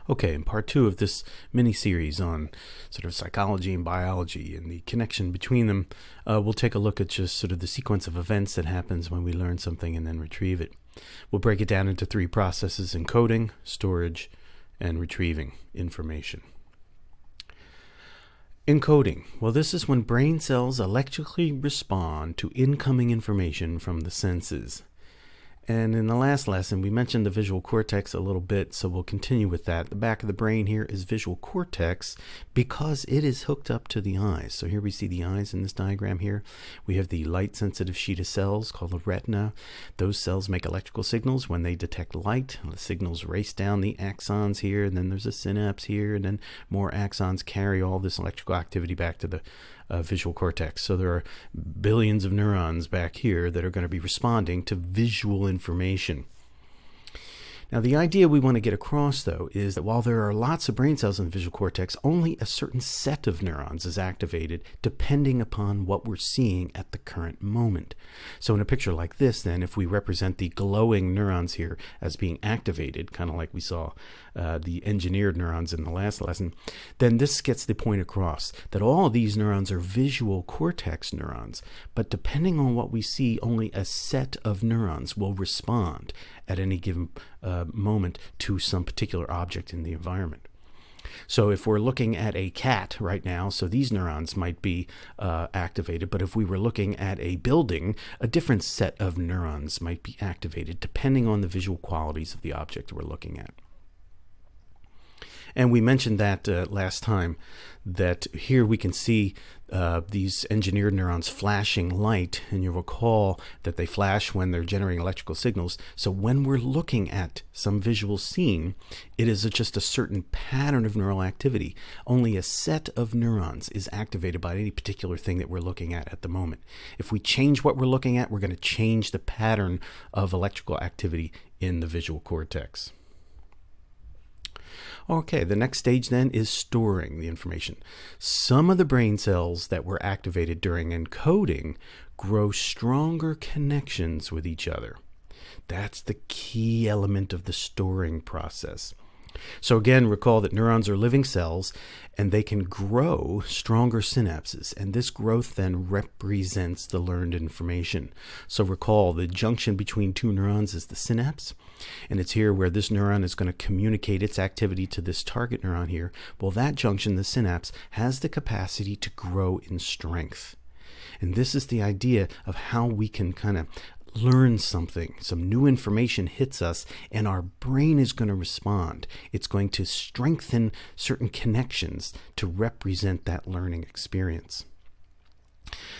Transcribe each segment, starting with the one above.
Okay, in part two of this mini-series on sort of psychology and biology and the connection between them, we'll take a look at just sort of the sequence of events that happens when we learn something and then retrieve it. We'll break it down into three processes: encoding, storage, and retrieving information. Encoding. Well, this is when brain cells electrically respond to incoming information from the senses. And in the last lesson, we mentioned the visual cortex a little bit, so we'll continue with that. The back of the brain here is visual cortex because it is hooked up to the eyes. So here we see the eyes in this diagram here. We have the light-sensitive sheet of cells called the retina. Those cells make electrical signals when they detect light. The signals race down the axons here, and then there's a synapse here, and then more axons carry all this electrical activity back to the visual cortex. So there are billions of neurons back here that are going to be responding to visual information. Now, the idea we want to get across, though, is that while there are lots of brain cells in the visual cortex, only a certain set of neurons is activated depending upon what we're seeing at the current moment. So in a picture like this, then, if we represent the glowing neurons here as being activated, kind of like we saw the engineered neurons in the last lesson, then this gets the point across that all of these neurons are visual cortex neurons, but depending on what we see, only a set of neurons will respond at any given moment to some particular object in the environment. So if we're looking at a cat right now, so these neurons might be activated, but if we were looking at a building, a different set of neurons might be activated depending on the visual qualities of the object we're looking at. And we mentioned that last time, that here we can see these engineered neurons flashing light, and you'll recall that they flash when they're generating electrical signals. So when we're looking at some visual scene, it is just a certain pattern of neural activity. Only a set of neurons is activated by any particular thing that we're looking at the moment. If we change what we're looking at, we're going to change the pattern of electrical activity in the visual cortex. Okay, the next stage then is storing the information. Some of the brain cells that were activated during encoding grow stronger connections with each other. That's the key element of the storing process. So again, recall that neurons are living cells and they can grow stronger synapses, and this growth then represents the learned information. So recall, the junction between two neurons is the synapse, and it's here where this neuron is going to communicate its activity to this target neuron here. Well, that junction, the synapse, has the capacity to grow in strength. And this is the idea of how we can kind of learn something. Some new information hits us and our brain is going to respond. It's going to strengthen certain connections to represent that learning experience.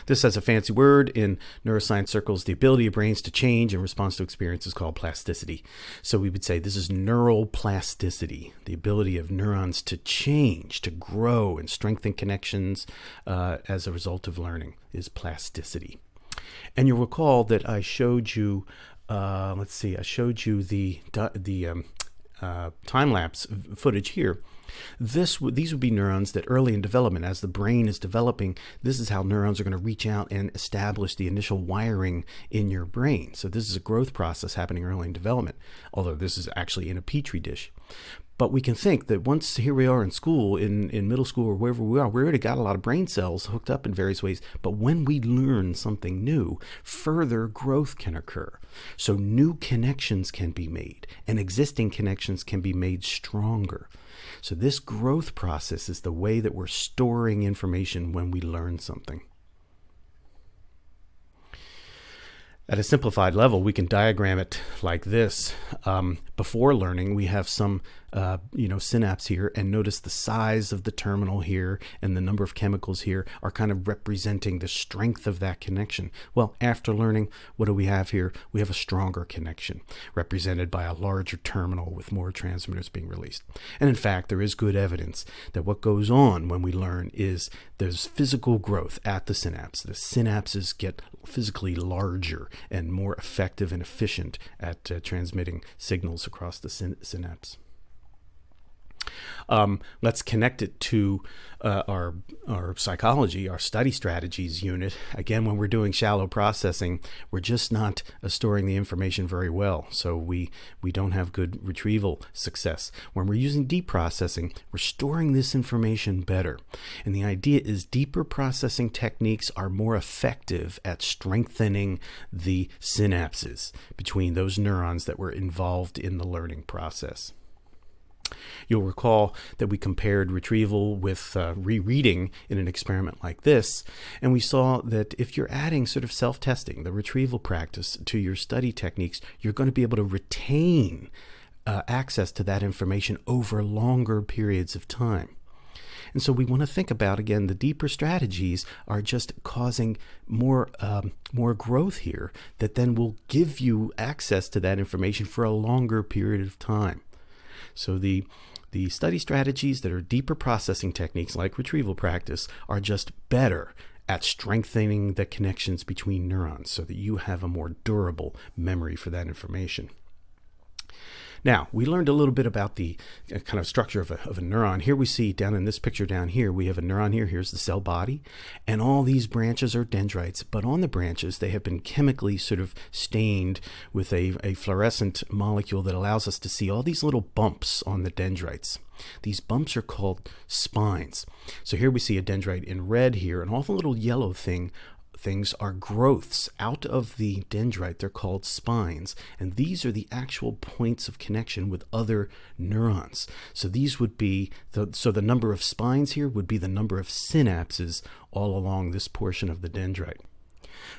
This has a fancy word in neuroscience circles. The ability of brains to change in response to experience is called plasticity. So we would say this is neural plasticity, the ability of neurons to change, to grow and strengthen connections as a result of learning is plasticity. And you'll recall that I showed you, I showed you the time-lapse footage here. These would be neurons that early in development, as the brain is developing, this is how neurons are going to reach out and establish the initial wiring in your brain. So this is a growth process happening early in development, although this is actually in a petri dish. But we can think that once here we are in school, in middle school or wherever we already got a lot of brain cells hooked up in various ways. But when we learn something new, further growth can occur. So new connections can be made, and existing connections can be made stronger. So this growth process is the way that we're storing information when we learn something. At a simplified level, we can diagram it like this. Before learning, we have some synapse here, and notice the size of the terminal here and the number of chemicals here are kind of representing the strength of that connection. Well, after learning, what do we have here? We have a stronger connection represented by a larger terminal with more transmitters being released. And in fact, there is good evidence that what goes on when we learn is there's physical growth at the synapse. The synapses get physically larger and more effective and efficient at transmitting signals across the synapse. Let's connect it to our psychology, our study strategies unit. Again, when we're doing shallow processing, we're just not storing the information very well, so we don't have good retrieval success. When we're using deep processing, we're storing this information better. And the idea is deeper processing techniques are more effective at strengthening the synapses between those neurons that were involved in the learning process. You'll recall that we compared retrieval with rereading in an experiment like this, and we saw that if you're adding sort of self-testing, the retrieval practice, to your study techniques, you're going to be able to retain access to that information over longer periods of time. And so we want to think about, again, the deeper strategies are just causing more growth here that then will give you access to that information for a longer period of time. So the study strategies that are deeper processing techniques like retrieval practice are just better at strengthening the connections between neurons so that you have a more durable memory for that information. Now, we learned a little bit about the kind of structure of a neuron. Here we see down in this picture down here, we have a neuron here. Here's the cell body. And all these branches are dendrites. But on the branches, they have been chemically sort of stained with a fluorescent molecule that allows us to see all these little bumps on the dendrites. These bumps are called spines. So here we see a dendrite in red here, and all the little yellow things are growths out of the dendrite. They're called spines, and these are the actual points of connection with other neurons. So these would be the number of spines here would be the number of synapses all along this portion of the dendrite.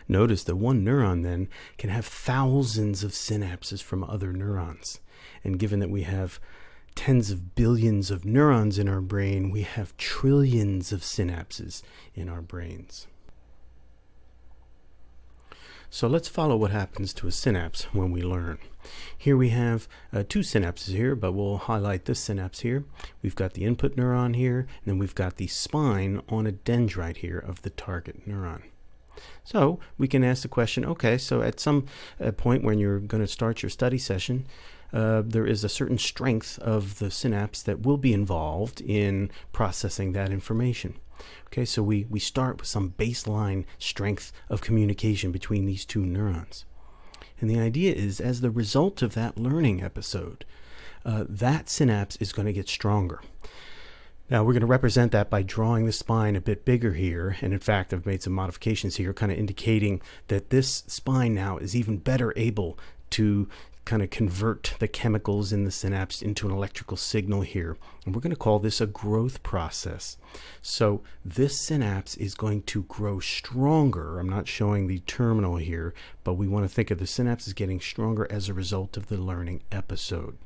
Notice that one neuron then can have thousands of synapses from other neurons, and given that we have tens of billions of neurons in our brain, we have trillions of synapses in our brains. So let's follow what happens to a synapse when we learn. Here we have two synapses here, but we'll highlight this synapse here. We've got the input neuron here, and then we've got the spine on a dendrite here of the target neuron. So we can ask the question, okay, so at some point when you're going to start your study session, there is a certain strength of the synapse that will be involved in processing that information. Okay, so we start with some baseline strength of communication between these two neurons. And the idea is, as the result of that learning episode, that synapse is going to get stronger. Now, we're going to represent that by drawing the spine a bit bigger here. And in fact, I've made some modifications here, kind of indicating that this spine now is even better able to kind of convert the chemicals in the synapse into an electrical signal here. And we're going to call this a growth process. So this synapse is going to grow stronger. I'm not showing the terminal here, but we want to think of the synapse as getting stronger as a result of the learning episode.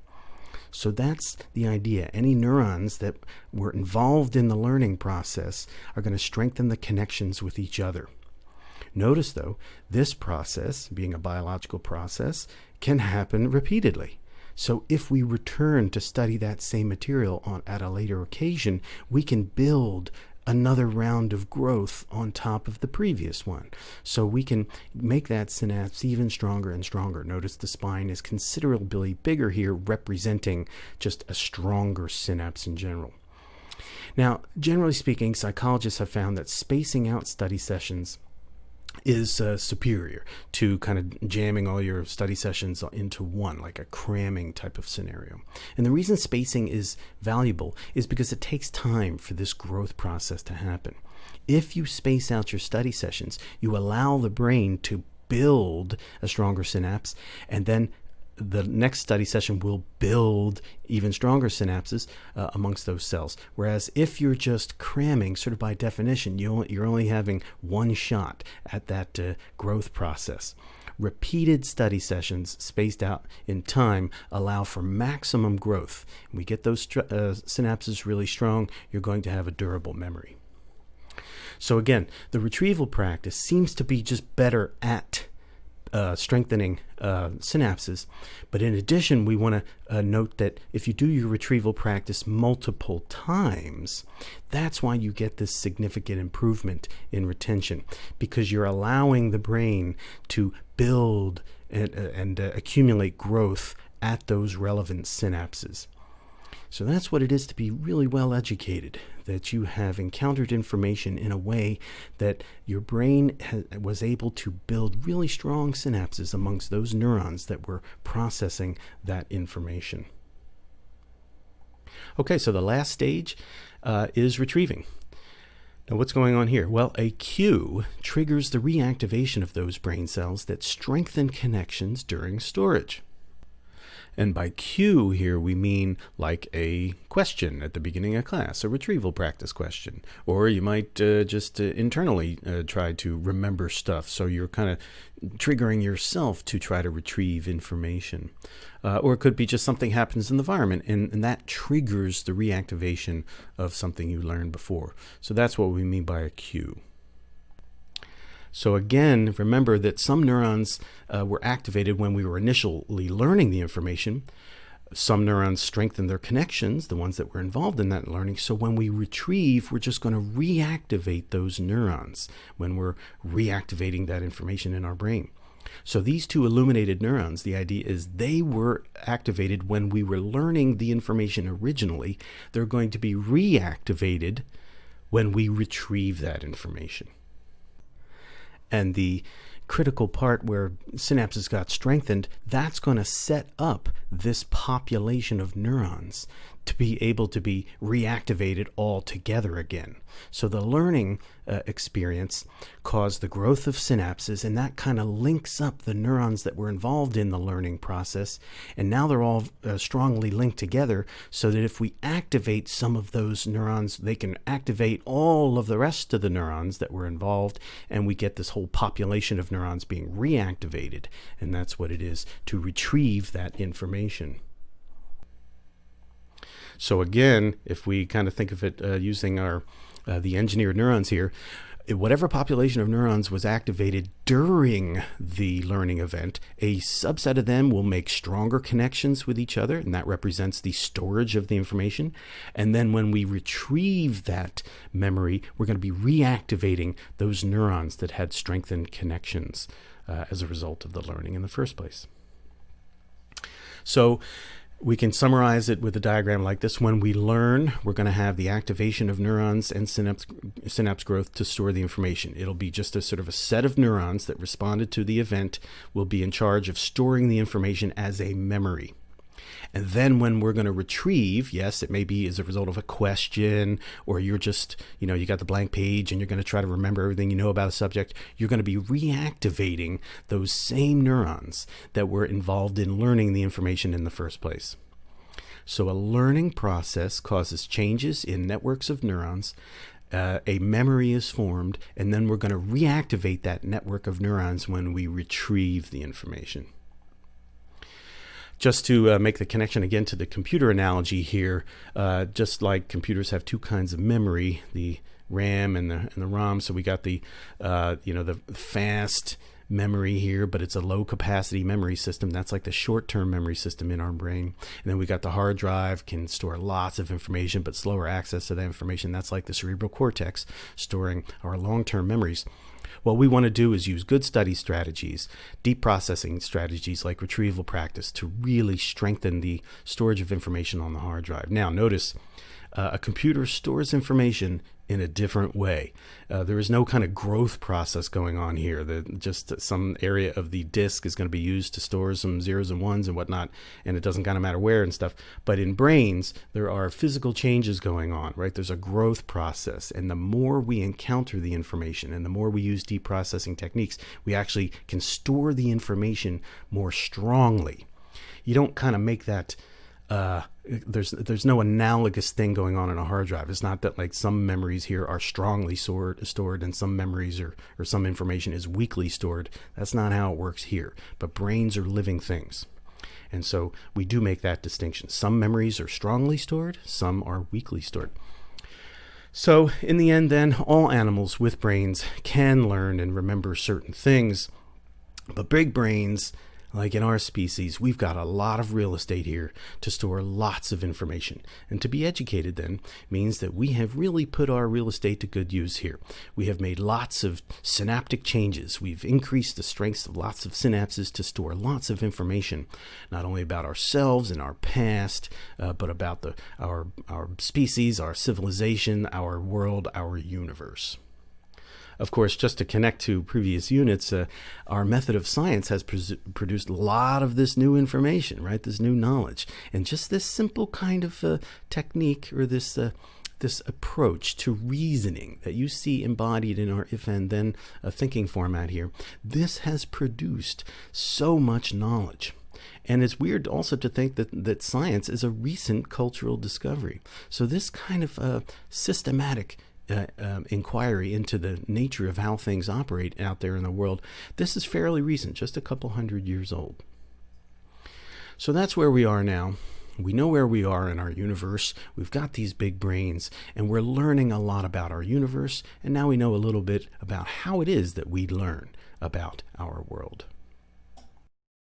So that's the idea. Any neurons that were involved in the learning process are going to strengthen the connections with each other. Notice, though, this process, being a biological process, can happen repeatedly. So if we return to study that same material at a later occasion, we can build another round of growth on top of the previous one. So we can make that synapse even stronger and stronger. Notice the spine is considerably bigger here, representing just a stronger synapse in general. Now, generally speaking, psychologists have found that spacing out study sessions is superior to kind of jamming all your study sessions into one, like a cramming type of scenario. And the reason spacing is valuable is because it takes time for this growth process to happen. If you space out your study sessions, you allow the brain to build a stronger synapse, and then the next study session will build even stronger synapses amongst those cells. Whereas if you're just cramming, sort of by definition, you're only having one shot at that growth process. Repeated study sessions spaced out in time allow for maximum growth. When we get those synapses really strong, you're going to have a durable memory. So again, the retrieval practice seems to be just better at strengthening synapses. But in addition, we want to note that if you do your retrieval practice multiple times, that's why you get this significant improvement in retention, because you're allowing the brain to build and accumulate growth at those relevant synapses. So that's what it is to be really well educated, that you have encountered information in a way that your brain was able to build really strong synapses amongst those neurons that were processing that information. Okay, so the last stage is retrieving. Now, what's going on here? Well, a cue triggers the reactivation of those brain cells that strengthen connections during storage. And by cue here, we mean like a question at the beginning of class, a retrieval practice question. Or you might just internally try to remember stuff. So you're kind of triggering yourself to try to retrieve information. Or it could be just something happens in the environment, and that triggers the reactivation of something you learned before. So that's what we mean by a cue. So again, remember that some neurons were activated when we were initially learning the information. Some neurons strengthen their connections, the ones that were involved in that learning. So when we retrieve, we're just going to reactivate those neurons when we're reactivating that information in our brain. So these two illuminated neurons, the idea is they were activated when we were learning the information originally. They're going to be reactivated when we retrieve that information. And the critical part where synapses got strengthened, that's going to set up this population of neurons to be able to be reactivated all together again. So the learning experience caused the growth of synapses, and that kind of links up the neurons that were involved in the learning process. And now they're all strongly linked together, so that if we activate some of those neurons, they can activate all of the rest of the neurons that were involved, and we get this whole population of neurons being reactivated. And that's what it is to retrieve that information. So again, if we kind of think of it using our the engineered neurons here, whatever population of neurons was activated during the learning event, a subset of them will make stronger connections with each other, and that represents the storage of the information. And then when we retrieve that memory, we're going to be reactivating those neurons that had strengthened connections as a result of the learning in the first place. So we can summarize it with a diagram like this. When we learn, we're going to have the activation of neurons and synapse growth to store the information. It'll be just a sort of a set of neurons that responded to the event will be in charge of storing the information as a memory. And then when we're going to retrieve, yes, it may be as a result of a question, or you're just, you got the blank page and you're going to try to remember everything you know about a subject. You're going to be reactivating those same neurons that were involved in learning the information in the first place. So a learning process causes changes in networks of neurons. A memory is formed, and then we're going to reactivate that network of neurons when we retrieve the information. Just to make the connection again to the computer analogy here, just like computers have two kinds of memory, the RAM and the ROM. So we got the the fast memory here, but it's a low capacity memory system. That's like the short-term memory system in our brain. And then we got the hard drive, can store lots of information, but slower access to that information. That's like the cerebral cortex, storing our long-term memories. What we want to do is use good study strategies, deep processing strategies like retrieval practice to really strengthen the storage of information on the hard drive. Now, notice a computer stores information in a different way. There is no kind of growth process going on here. Just some area of the disk is going to be used to store some zeros and ones and whatnot, and it doesn't kind of matter where and stuff. But in brains, there are physical changes going on, right? There's a growth process, and the more we encounter the information and the more we use deep processing techniques, we actually can store the information more strongly. You don't kind of make that there's no analogous thing going on in a hard drive. It's not that like some memories here are strongly stored and some memories or some information is weakly stored. That's not how it works here. But brains are living things. And so we do make that distinction. Some memories are strongly stored, some are weakly stored. So in the end then, all animals with brains can learn and remember certain things. But big brains, Like in our species, we've got a lot of real estate here to store lots of information. And to be educated then means that we have really put our real estate to good use here. We have made lots of synaptic changes. We've increased the strengths of lots of synapses to store lots of information, not only about ourselves and our past, but about our species, our civilization, our world, our universe. Of course, just to connect to previous units, our method of science has produced a lot of this new information, right? This new knowledge. And just this simple kind of technique, or this approach to reasoning that you see embodied in our if and then thinking format here, this has produced so much knowledge. And it's weird also to think that science is a recent cultural discovery. So this kind of systematic inquiry into the nature of how things operate out there in the world, this is fairly recent, just a couple hundred years old. So that's where we are now. We know where we are in our universe. We've got these big brains, and we're learning a lot about our universe, and now we know a little bit about how it is that we learn about our world.